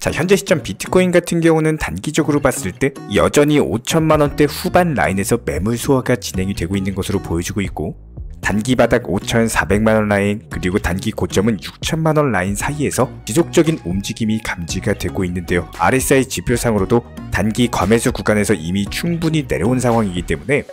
자, 현재 시점 비트코인 같은 경우는 단기적으로 봤을 때 여전히 5천만원대 후반 라인에서 매물 소화가 진행이 되고 있는 것으로 보여지고 있고, 단기 바닥 5,400만원 라인 그리고 단기 고점은 6천만원 라인 사이에서 지속적인 움직임이 감지가 되고 있는데요. RSI 지표상으로도 단기 과매수 구간에서 이미 충분히 내려온 상황이기 때문에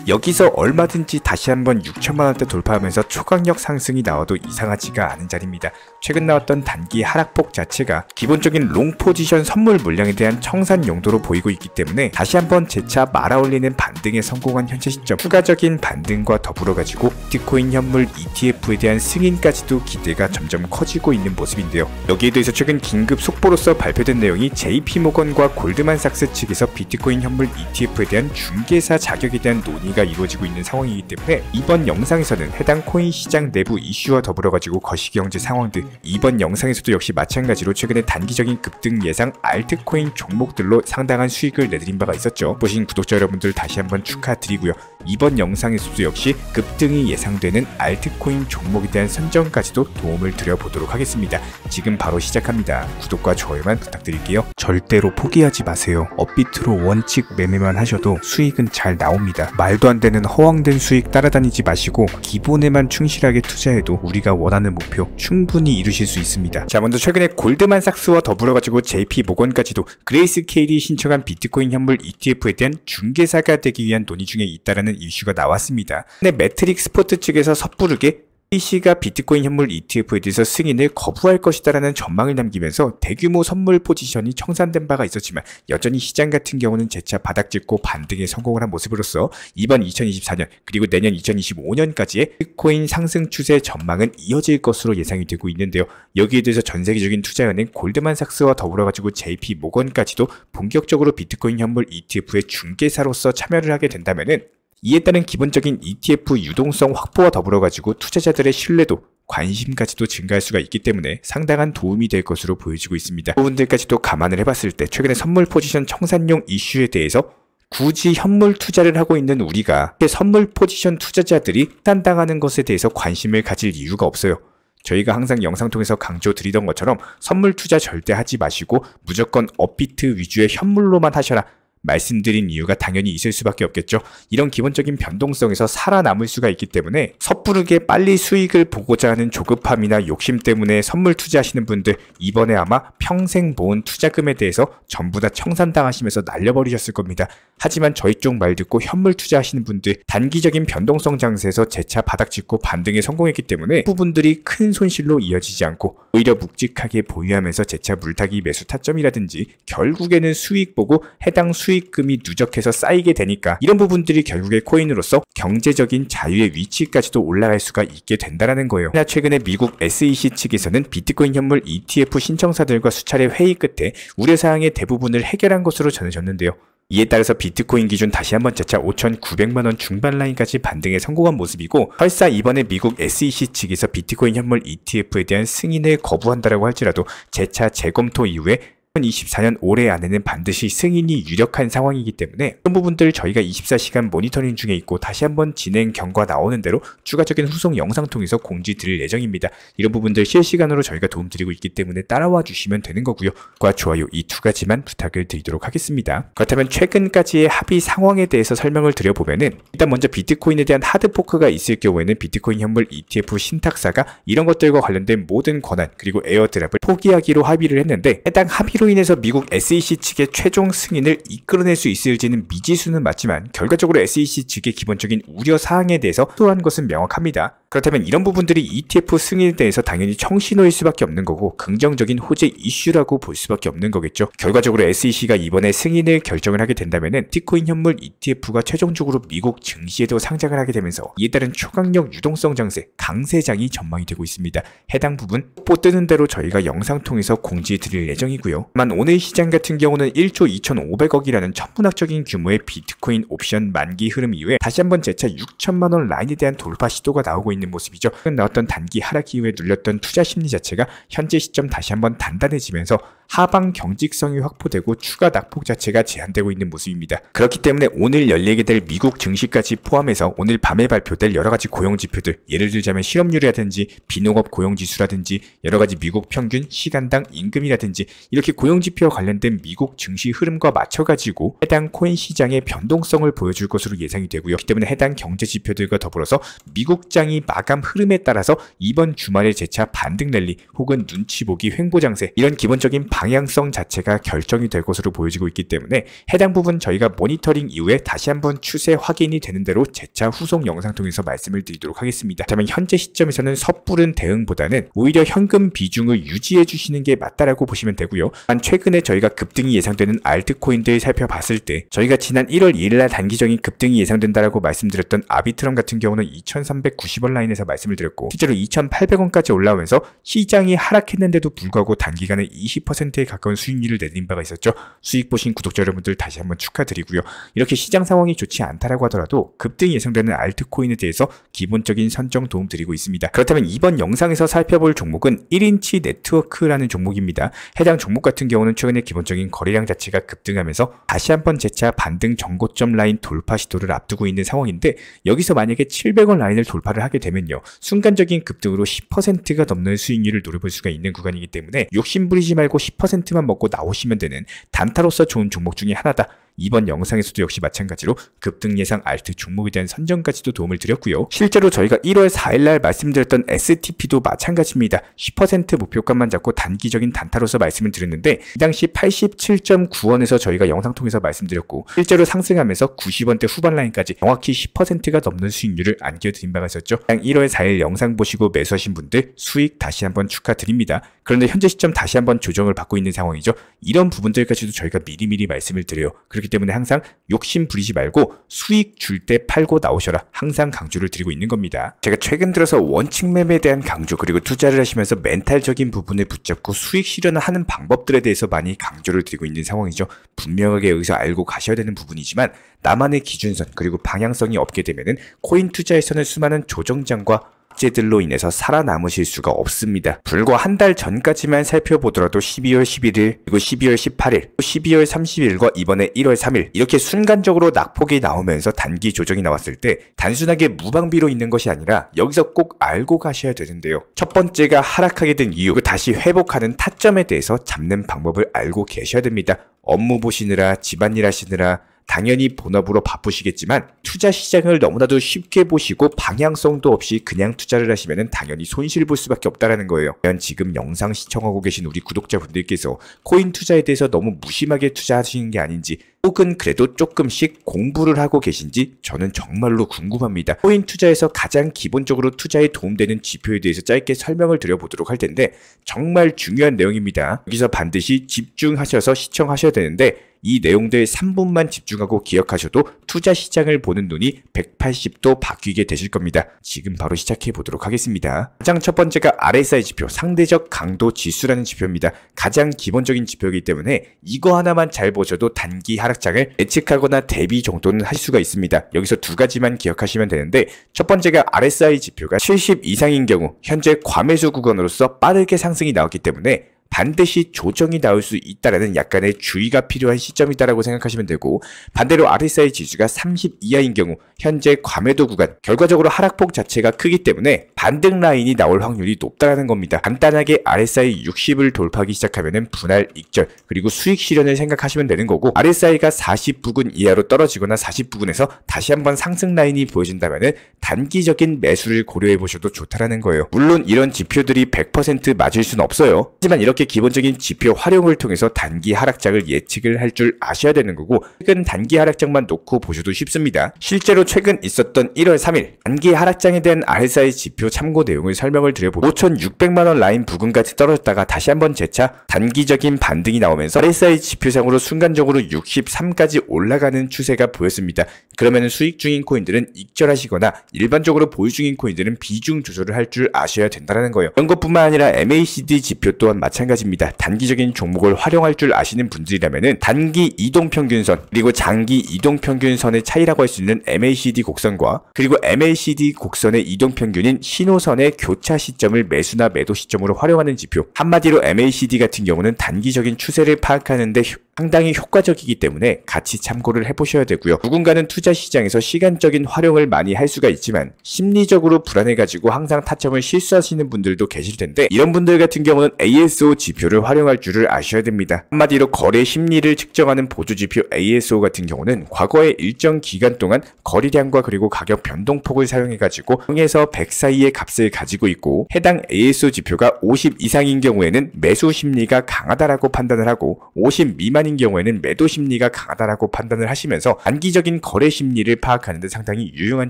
여기서 얼마든지 다시 한번 6천만원대 돌파하면서 초강력 상승이 나와도 이상하지가 않은 자리입니다. 최근 나왔던 단기 하락폭 자체가 기본적인 롱 포지션 선물 물량에 대한 청산 용도로 보이고 있기 때문에 다시 한번 재차 말아올리는 반등에 성공한 현재 시점, 추가적인 반등과 더불어 가지고 비트코인 현물 ETF에 대한 승인까지도 기대가 점점 커지고 있는 모습인데요. 여기에 대해서 최근 긴급 속보로서 발표된 내용이 JP모건과 골드만삭스 측에서 비트코인 현물 ETF에 대한 중개사 자격에 대한 논의가 이루어지고 있는 상황이기 때문에 이번 영상에서는 해당 코인 시장 내부 이슈와 더불어 가지고 거시기경제 상황 등 이번 영상에서도 역시 마찬가지로 최근에 단기적인 급등 예상 알트코인 종목들로 상당한 수익을 내드린 바가 있었죠. 보신 구독자 여러분들 다시 한번 축하드리고요. 이번 영상에서도 역시 급등이 예상되는 알트코인 종목에 대한 선정까지도 도움을 드려보도록 하겠습니다. 지금 바로 시작합니다. 구독과 좋아요만 부탁드릴게요. 절대로 포기하지 마세요. 업비트로 원칙 매매만 하셔도 수익은 잘 나옵니다. 말도 안 되는 허황된 수익 따라다니지 마시고 기본에만 충실하게 투자해도 우리가 원하는 목표 충분히 이루실 수 있습니다. 자, 먼저 최근에 골드만삭스와 더불어 가지고 JP모건까지도 그레이스케일이 신청한 비트코인 현물 ETF에 대한 중개사가 되기 위한 논의 중에 있다라는 이슈가 나왔습니다. 근데 매트릭 스포트 측에서 섣부르게 CC가 비트코인 현물 ETF에 대해서 승인을 거부할 것이다라는 전망을 남기면서 대규모 선물 포지션이 청산된 바가 있었지만 여전히 시장 같은 경우는 재차 바닥 짚고 반등에 성공을 한 모습으로서 이번 2024년 그리고 내년 2025년까지의 비트코인 상승 추세 전망은 이어질 것으로 예상이 되고 있는데요. 여기에 대해서 전 세계적인 투자은행 골드만삭스와 더불어 가지고 JP모건까지도 본격적으로 비트코인 현물 ETF의 중개사로서 참여를 하게 된다면은 이에 따른 기본적인 ETF 유동성 확보와 더불어 가지고 투자자들의 신뢰도, 관심까지도 증가할 수가 있기 때문에 상당한 도움이 될 것으로 보여지고 있습니다. 부분들까지도 감안을 해봤을 때 최근에 선물 포지션 청산용 이슈에 대해서 굳이 현물 투자를 하고 있는 우리가 선물 포지션 투자자들이 탄당하는 것에 대해서 관심을 가질 이유가 없어요. 저희가 항상 영상 통해서 강조드리던 것처럼 선물 투자 절대 하지 마시고 무조건 업비트 위주의 현물로만 하셔라 말씀드린 이유가 당연히 있을 수밖에 없겠죠. 이런 기본적인 변동성에서 살아남을 수가 있기 때문에 섣부르게 빨리 수익을 보고자 하는 조급함이나 욕심 때문에 선물 투자하시는 분들 이번에 아마 평생 모은 투자금에 대해서 전부 다 청산당하시면서 날려버리셨을 겁니다. 하지만 저희 쪽 말 듣고 현물 투자하시는 분들 단기적인 변동성 장세에서 재차 바닥 짚고 반등에 성공했기 때문에 부분들이 큰 손실로 이어지지 않고 오히려 묵직하게 보유하면서 재차 물타기 매수 타점이라든지 결국에는 수익 보고 해당 수익금이 누적해서 쌓이게 되니까 이런 부분들이 결국에 코인으로서 경제적인 자유의 위치까지도 올라갈 수가 있게 된다는 거예요. 하나 최근에 미국 SEC 측에서는 비트코인 현물 ETF 신청사들과 수차례 회의 끝에 우려사항의 대부분을 해결한 것으로 전해졌는데요. 이에 따라서 비트코인 기준 다시 한번 재차 5,900만원 중반 라인까지 반등에 성공한 모습이고, 설사 이번에 미국 SEC 측에서 비트코인 현물 ETF에 대한 승인을 거부한다라고 할지라도 재차 재검토 이후에 2024년 올해 안에는 반드시 승인이 유력한 상황이기 때문에 그런 부분들 저희가 24시간 모니터링 중에 있고 다시 한번 진행 경과 나오는 대로 추가적인 후속 영상 통해서 공지 드릴 예정입니다. 이런 부분들 실시간으로 저희가 도움드리고 있기 때문에 따라와 주시면 되는 거고요. 구독과 좋아요 이 두 가지만 부탁을 드리도록 하겠습니다. 그렇다면 최근까지의 합의 상황에 대해서 설명을 드려보면은 일단 먼저 비트코인에 대한 하드포크가 있을 경우에는 비트코인 현물 ETF 신탁사가 이런 것들과 관련된 모든 권한 그리고 에어드랍을 포기하기로 합의를 했는데, 해당 합의로 인해서 미국 SEC 측의 최종 승인을 이끌어낼 수 있을지는 미지수는 맞지만 결과적으로 SEC 측의 기본적인 우려사항에 대해서 토한 것은 명확합니다. 그렇다면 이런 부분들이 ETF 승인에 대해서 당연히 청신호일 수밖에 없는 거고 긍정적인 호재 이슈라고 볼 수밖에 없는 거겠죠. 결과적으로 SEC가 이번에 승인을 결정을 하게 된다면 비트코인 현물 ETF가 최종적으로 미국 증시에도 상장을 하게 되면서 이에 따른 초강력 유동성 장세, 강세장이 전망이 되고 있습니다. 해당 부분 뽀 뜨는 대로 저희가 영상 통해서 공지 드릴 예정이고요. 다만 오늘 시장 같은 경우는 1조 2,500억이라는 천문학적인 규모의 비트코인 옵션 만기 흐름 이후에 다시 한번 재차 6천만원 라인에 대한 돌파 시도가 나오고 있는 모습이죠. 나왔던 단기 하락 이후에 눌렸던 투자 심리 자체가 현재 시점 다시 한번 단단해지면서 하방 경직성이 확보되고 추가 낙폭 자체가 제한되고 있는 모습입니다. 그렇기 때문에 오늘 열리게 될 미국 증시까지 포함해서 오늘 밤에 발표될 여러가지 고용지표들, 예를 들자면 실업률이라든지 비농업 고용지수라든지 여러가지 미국 평균 시간당 임금이라든지 이렇게 고용지표와 관련된 미국 증시 흐름과 맞춰가지고 해당 코인 시장의 변동성을 보여줄 것으로 예상이 되고요. 그렇기 때문에 해당 경제지표들과 더불어서 미국장이 마감 흐름에 따라서 이번 주말에 재차 반등 랠리 혹은 눈치 보기 횡보 장세, 이런 기본적인 방향성 자체가 결정이 될 것으로 보여지고 있기 때문에 해당 부분 저희가 모니터링 이후에 다시 한번 추세 확인이 되는 대로 재차 후속 영상 통해서 말씀을 드리도록 하겠습니다. 다만 현재 시점에서는 섣부른 대응보다는 오히려 현금 비중을 유지해 주시는 게 맞다라고 보시면 되고요. 단 최근에 저희가 급등이 예상되는 알트코인들 살펴봤을 때 저희가 지난 1월 2일날 단기적인 급등이 예상된다라고 말씀드렸던 아비트럼 같은 경우는 2390원 라인에서 말씀을 드렸고 실제로 2800원까지 올라오면서 시장이 하락했는데도 불구하고 단기간에 20%에 가까운 수익률을 내린 바가 있었죠. 수익 보신 구독자 여러분들 다시 한번 축하드리고요. 이렇게 시장 상황이 좋지 않다라고 하더라도 급등이 예상되는 알트코인에 대해서 기본적인 선정 도움 드리고 있습니다. 그렇다면 이번 영상에서 살펴볼 종목은 1인치 네트워크라는 종목입니다. 해당 종목 같은 경우는 최근에 기본적인 거래량 자체가 급등하면서 다시 한번 재차 반등 정고점 라인 돌파 시도를 앞두고 있는 상황인데 여기서 만약에 700원 라인을 돌파를 하게 되면요. 순간적인 급등으로 10%가 넘는 수익률을 노려볼 수가 있는 구간이기 때문에 욕심 부리지 말고 10%만 먹고 나오시면 되는 단타로서 좋은 종목 중에 하나다. 이번 영상에서도 역시 마찬가지로 급등 예상 알트 종목에 대한 선정까지도 도움을 드렸고요. 실제로 저희가 1월 4일날 말씀드렸던 STP도 마찬가지입니다. 10% 목표값만 잡고 단기적인 단타로서 말씀을 드렸는데 이 당시 87.9원에서 저희가 영상 통해서 말씀드렸고 실제로 상승하면서 90원대 후반 라인까지 정확히 10%가 넘는 수익률을 안겨드린 바가 있었죠. 1월 4일 영상 보시고 매수하신 분들 수익 다시 한번 축하드립니다. 그런데 현재 시점 다시 한번 조정을 받고 있는 상황이죠. 이런 부분들까지도 저희가 미리미리 말씀을 드려요. 그렇기 때문에 항상 욕심 부리지 말고 수익 줄 때 팔고 나오셔라, 항상 강조를 드리고 있는 겁니다. 제가 최근 들어서 원칙 매매에 대한 강조 그리고 투자를 하시면서 멘탈적인 부분을 붙잡고 수익 실현을 하는 방법들에 대해서 많이 강조를 드리고 있는 상황이죠. 분명하게 여기서 알고 가셔야 되는 부분이지만 나만의 기준선 그리고 방향성이 없게 되면은 코인 투자에서는 수많은 조정장과 제들로 인해서 살아남으실 수가 없습니다. 불과 한 달 전까지만 살펴보더라도 12월 11일, 그리고 12월 18일, 12월 30일과 이번에 1월 3일 이렇게 순간적으로 낙폭이 나오면서 단기 조정이 나왔을 때 단순하게 무방비로 있는 것이 아니라 여기서 꼭 알고 가셔야 되는데요. 첫 번째가 하락하게 된 이유, 다시 회복하는 타점에 대해서 잡는 방법을 알고 계셔야 됩니다. 업무 보시느라, 집안일 하시느라 당연히 본업으로 바쁘시겠지만 투자 시장을 너무나도 쉽게 보시고 방향성도 없이 그냥 투자를 하시면 당연히 손실 볼 수밖에 없다라는 거예요. 과연 지금 영상 시청하고 계신 우리 구독자분들께서 코인 투자에 대해서 너무 무심하게 투자하시는 게 아닌지 혹은 그래도 조금씩 공부를 하고 계신지 저는 정말로 궁금합니다. 코인 투자에서 가장 기본적으로 투자에 도움되는 지표에 대해서 짧게 설명을 드려보도록 할 텐데 정말 중요한 내용입니다. 여기서 반드시 집중하셔서 시청하셔야 되는데 이 내용들 3분만 집중하고 기억하셔도 투자 시장을 보는 눈이 180도 바뀌게 되실 겁니다. 지금 바로 시작해 보도록 하겠습니다. 가장 첫 번째가 RSI 지표, 상대적 강도 지수라는 지표입니다. 가장 기본적인 지표이기 때문에 이거 하나만 잘 보셔도 단기 하락장을 예측하거나 대비 정도는 할 수가 있습니다. 여기서 두 가지만 기억하시면 되는데 첫 번째가 RSI 지표가 70 이상인 경우 현재 과매수 구간으로서 빠르게 상승이 나왔기 때문에 반드시 조정이 나올 수 있다라는 약간의 주의가 필요한 시점이다라고 생각하시면 되고 반대로 RSI 지수가 30 이하인 경우 현재 과매도 구간, 결과적으로 하락폭 자체가 크기 때문에 반등 라인이 나올 확률이 높다라는 겁니다. 간단하게 RSI 60을 돌파하기 시작하면 분할 익절 그리고 수익 실현을 생각하시면 되는 거고 RSI가 40 부근 이하로 떨어지거나 40 부근에서 다시 한번 상승 라인이 보여진다면 단기적인 매수를 고려해 보셔도 좋다라는 거예요. 물론 이런 지표들이 100% 맞을 수는 없어요. 하지만 이렇게 기본적인 지표 활용을 통해서 단기 하락장을 예측을 할 줄 아셔야 되는 거고 최근 단기 하락장만 놓고 보셔도 쉽습니다. 실제로 최근 있었던 1월 3일 단기 하락장에 대한 RSI 지표 참고 내용을 설명을 드려보면 5,600만원 라인 부근까지 떨어졌다가 다시 한번 재차 단기적인 반등이 나오면서 RSI 지표상으로 순간적으로 63까지 올라가는 추세가 보였습니다. 그러면 수익 중인 코인들은 익절하시거나 일반적으로 보유 중인 코인들은 비중 조절을 할 줄 아셔야 된다는 거예요. 이런 것뿐만 아니라 MACD 지표 또한 마찬가지입니다. 마찬가지입니다. 단기적인 종목을 활용할 줄 아시는 분들이라면은 단기 이동평균선 그리고 장기 이동평균선의 차이라고 할 수 있는 MACD 곡선과 그리고 MACD 곡선의 이동평균인 신호선의 교차 시점을 매수나 매도 시점으로 활용하는 지표, 한마디로 MACD 같은 경우는 단기적인 추세를 파악하는 데 상당히 효과적이기 때문에 같이 참고를 해보셔야 되고요. 누군가는 투자 시장에서 시간적인 활용을 많이 할 수가 있지만 심리적으로 불안해가지고 항상 타점을 실수하시는 분들도 계실 텐데 이런 분들 같은 경우는 ASO 지표를 활용할 줄을 아셔야 됩니다. 한마디로 거래 심리를 측정하는 보조지표 ASO 같은 경우는 과거의 일정 기간 동안 거래량과 그리고 가격 변동폭을 사용해가지고 0에서 100 사이의 값을 가지고 있고 해당 ASO 지표가 50 이상인 경우에는 매수 심리가 강하다라고 판단을 하고 50 미만 인 경우에는 매도 심리가 강하다라고 판단을 하시면서 단기적인 거래 심리를 파악하는 데 상당히 유용한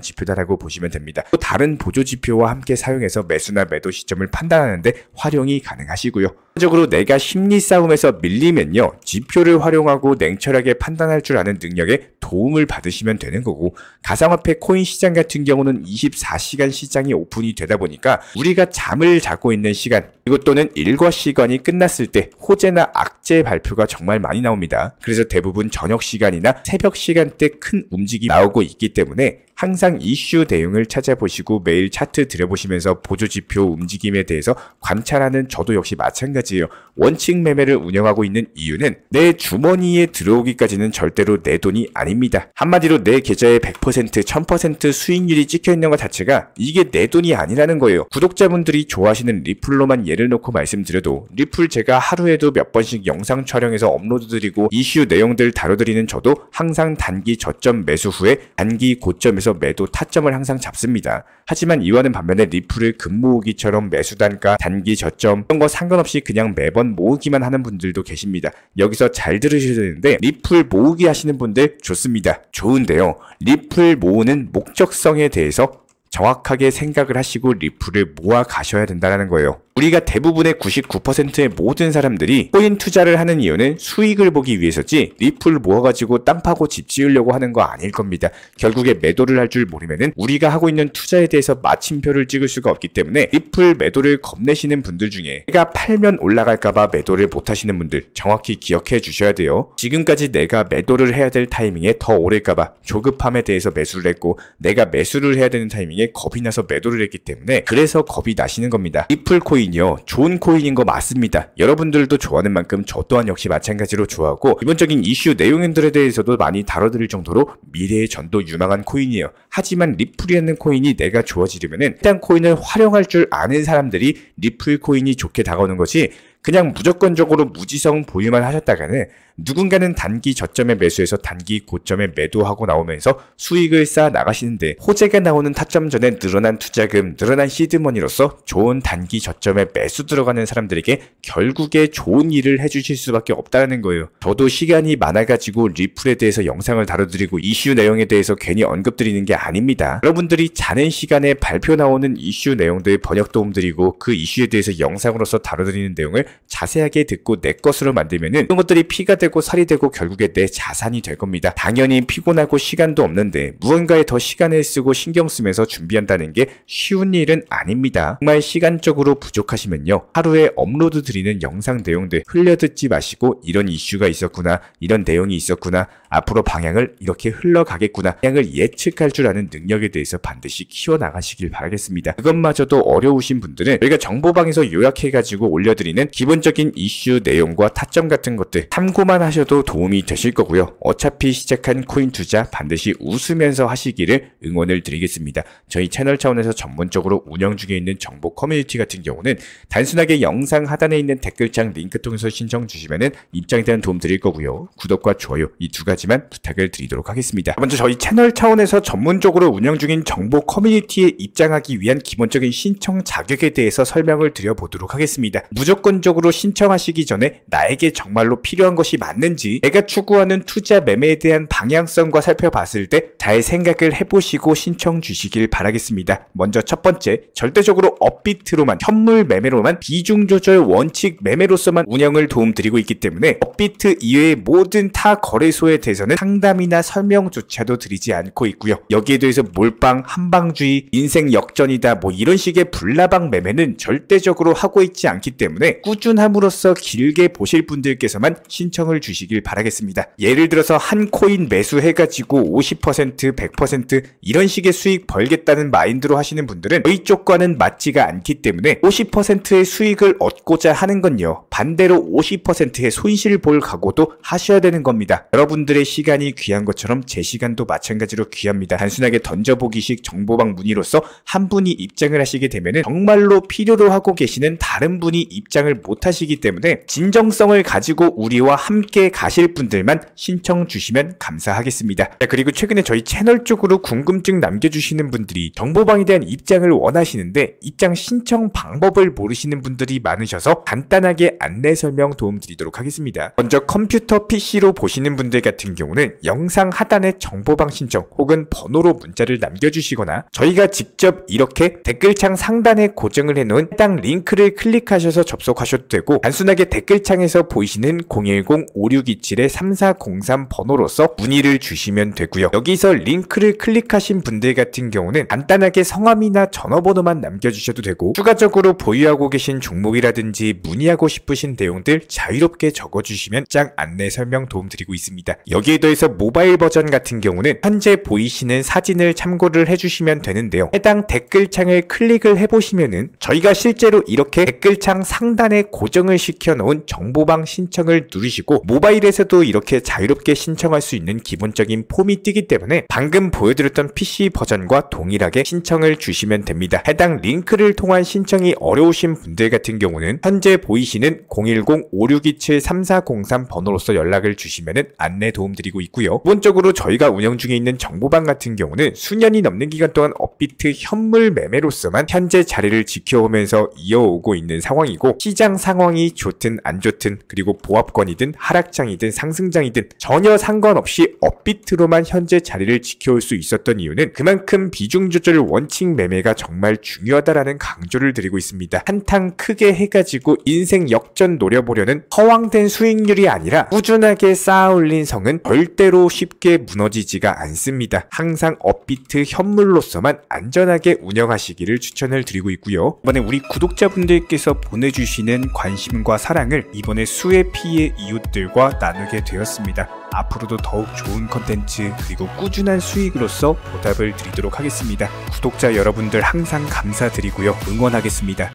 지표다라고 보시면 됩니다. 또 다른 보조 지표와 함께 사용해서 매수나 매도 시점을 판단하는 데 활용이 가능하시고요. 적으로 내가 심리 싸움에서 밀리면요, 지표를 활용하고 냉철하게 판단할 줄 아는 능력에 도움을 받으시면 되는 거고, 가상화폐 코인 시장 같은 경우는 24시간 시장이 오픈이 되다 보니까 우리가 잠을 자고 있는 시간 그리고 또는 일과 시간이 끝났을 때 호재나 악재 발표가 정말 많이 나옵니다. 그래서 대부분 저녁 시간이나 새벽 시간대 큰 움직임이 나오고 있기 때문에 항상 이슈 내용을 찾아보시고 매일 차트 들여보시면서 보조지표 움직임에 대해서 관찰하는 저도 역시 마찬가지예요. 원칙 매매를 운영하고 있는 이유는 내 주머니에 들어오기까지는 절대로 내 돈이 아닙니다. 한마디로 내 계좌에 100%, 1000% 수익률이 찍혀있는 것 자체가 이게 내 돈이 아니라는 거예요. 구독자분들이 좋아하시는 리플로만 예를 놓고 말씀드려도 리플 제가 하루에도 몇 번씩 영상 촬영해서 업로드드리고 이슈 내용들 다뤄드리는 저도 항상 단기 저점 매수 후에 단기 고점에서 매도 타점을 항상 잡습니다. 하지만 이와는 반면에 리플을 금모으기처럼 매수 단가, 단기 저점 이런 거 상관없이 그냥 매번 모으기만 하는 분들도 계십니다. 여기서 잘 들으셔야 되는데 리플 모으기 하시는 분들 좋습니다. 좋은데요. 리플 모으는 목적성에 대해서 정확하게 생각을 하시고 리플을 모아 가셔야 된다는 거예요. 우리가 대부분의 99%의 모든 사람들이 코인 투자를 하는 이유는 수익을 보기 위해서지 리플 모아가지고 땅 파고 집 지으려고 하는 거 아닐 겁니다. 결국에 매도를 할 줄 모르면은 우리가 하고 있는 투자에 대해서 마침표를 찍을 수가 없기 때문에 리플 매도를 겁내시는 분들 중에 내가 팔면 올라갈까봐 매도를 못 하시는 분들 정확히 기억해 주셔야 돼요. 지금까지 내가 매도를 해야 될 타이밍에 더 오를까봐 조급함에 대해서 매수를 했고 내가 매수를 해야 되는 타이밍에 겁이 나서 매도를 했기 때문에 그래서 겁이 나시는 겁니다. 리플 코인 좋은 코인인 거 맞습니다. 여러분들도 좋아하는 만큼 저 또한 역시 마찬가지로 좋아하고 기본적인 이슈 내용들에 대해서도 많이 다뤄드릴 정도로 미래의 전도 유망한 코인이에요. 하지만 리플이라는 코인이 내가 좋아지려면은 일단 코인을 활용할 줄 아는 사람들이 리플 코인이 좋게 다가오는 것이 그냥 무조건적으로 무지성 보유만 하셨다가는 누군가는 단기 저점에 매수해서 단기 고점에 매도하고 나오면서 수익을 쌓아 나가시는데 호재가 나오는 타점 전에 늘어난 투자금, 늘어난 시드머니로서 좋은 단기 저점에 매수 들어가는 사람들에게 결국에 좋은 일을 해주실 수밖에 없다는 거예요. 저도 시간이 많아가지고 리플에 대해서 영상을 다뤄드리고 이슈 내용에 대해서 괜히 언급드리는 게 아닙니다. 여러분들이 자는 시간에 발표 나오는 이슈 내용들 번역 도움드리고 그 이슈에 대해서 영상으로서 다뤄드리는 내용을 자세하게 듣고 내 것으로 만들면은 이런 것들이 피가 되고 살이 되고 결국에 내 자산이 될 겁니다. 당연히 피곤하고 시간도 없는데 무언가에 더 시간을 쓰고 신경 쓰면서 준비한다는 게 쉬운 일은 아닙니다. 정말 시간적으로 부족하시면요, 하루에 업로드 드리는 영상 내용들 흘려듣지 마시고 이런 이슈가 있었구나, 이런 내용이 있었구나, 앞으로 방향을 이렇게 흘러가겠구나, 방향을 예측할 줄 아는 능력에 대해서 반드시 키워나가시길 바라겠습니다. 그것마저도 어려우신 분들은 저희가 정보방에서 요약해가지고 올려드리는 기본적인 이슈 내용과 타점 같은 것들 참고만 하셔도 도움이 되실 거고요. 어차피 시작한 코인 투자 반드시 웃으면서 하시기를 응원을 드리겠습니다. 저희 채널 차원에서 전문적으로 운영 중에 있는 정보 커뮤니티 같은 경우는 단순하게 영상 하단에 있는 댓글창 링크 통해서 신청 주시면은 입장에 대한 도움 드릴 거고요. 구독과 좋아요 이 두 가지만 부탁을 드리도록 하겠습니다. 먼저 저희 채널 차원에서 전문적으로 운영 중인 정보 커뮤니티에 입장하기 위한 기본적인 신청 자격에 대해서 설명을 드려보도록 하겠습니다. 무조건적으로 신청하시기 전에 나에게 정말로 필요한 것이 맞는지, 내가 추구하는 투자 매매에 대한 방향성과 살펴봤을 때 잘 생각을 해보시고 신청 주시길 바라겠습니다. 먼저 첫 번째, 절대적으로 업비트로만, 현물 매매로만, 비중 조절 원칙 매매로서만 운영을 도움드리고 있기 때문에 업비트 이외의 모든 타 거래소에 대해서는 상담이나 설명조차도 드리지 않고 있고요. 여기에 대해서 몰빵, 한방주의, 인생 역전이다 뭐 이런 식의 불나방 매매는 절대적으로 하고 있지 않기 때문에 꾸준히 꾸준함으로써 길게 보실 분들께서만 신청을 주시길 바라겠습니다. 예를 들어서 한 코인 매수해가지고 50%, 100% 이런 식의 수익 벌겠다는 마인드로 하시는 분들은 저희 쪽과는 맞지가 않기 때문에 50%의 수익을 얻고자 하는 건요, 반대로 50%의 손실 볼 각오도 하셔야 되는 겁니다. 여러분들의 시간이 귀한 것처럼 제 시간도 마찬가지로 귀합니다. 단순하게 던져보기식 정보방 문의로서 한 분이 입장을 하시게 되면 정말로 필요로 하고 계시는 다른 분이 입장을 못 하시기 때문에 진정성을 가지고 우리와 함께 가실 분들만 신청 주시면 감사하겠습니다. 자, 그리고 최근에 저희 채널 쪽으로 궁금증 남겨주시는 분들이 정보방에 대한 입장을 원하시는데 입장 신청 방법을 모르시는 분들이 많으셔서 간단하게 안내 설명 도움드리도록 하겠습니다. 먼저 컴퓨터 PC로 보시는 분들 같은 경우는 영상 하단에 정보방 신청 혹은 번호로 문자를 남겨주시거나 저희가 직접 이렇게 댓글창 상단에 고정을 해놓은 해당 링크를 클릭하셔서 접속하셔도 되고, 단순하게 댓글창에서 보이시는 010-5627-3403 번호로서 문의를 주시면 되고요. 여기서 링크를 클릭하신 분들 같은 경우는 간단하게 성함이나 전화번호만 남겨주셔도 되고, 추가적으로 보유하고 계신 종목이라든지 문의하고 싶으신 내용들 자유롭게 적어주시면 짱 안내 설명 도움드리고 있습니다. 여기에 더해서 모바일 버전 같은 경우는 현재 보이시는 사진을 참고를 해주시면 되는데요. 해당 댓글창을 클릭을 해보시면은 저희가 실제로 이렇게 댓글창 상단에 고정을 시켜놓은 정보방 신청을 누르시고 모바일에서도 이렇게 자유롭게 신청할 수 있는 기본적인 폼이 뜨기 때문에 방금 보여드렸던 PC 버전과 동일하게 신청을 주시면 됩니다. 해당 링크를 통한 신청이 어려우신 분들 같은 경우는 현재 보이시는 010-5627-3403 번호로서 연락을 주시면 안내 도움드리고 있고요. 기본적으로 저희가 운영 중에 있는 정보방 같은 경우는 수년이 넘는 기간 동안 업비트 현물 매매로서만 현재 자리를 지켜오면서 이어오고 있는 상황이고, 시장 상황이 좋든 안 좋든 그리고 보합권이든 하락장이든 상승장이든 전혀 상관없이 업비트로만 현재 자리를 지켜올 수 있었던 이유는 그만큼 비중 조절 원칙 매매가 정말 중요하다라는 강조를 드리고 있습니다. 한탕 크게 해가지고 인생 역전 노려보려는 허황된 수익률이 아니라 꾸준하게 쌓아올린 성은 절대로 쉽게 무너지지가 않습니다. 항상 업비트 현물로서만 안전하게 운영하시기를 추천을 드리고 있고요. 이번에 우리 구독자분들께서 보내주시는 관심과 사랑을 이번에 수혜 피해 이웃들과 나누게 되었습니다. 앞으로도 더욱 좋은 컨텐츠 그리고 꾸준한 수익으로서 보답을 드리도록 하겠습니다. 구독자 여러분들 항상 감사드리고요. 응원하겠습니다.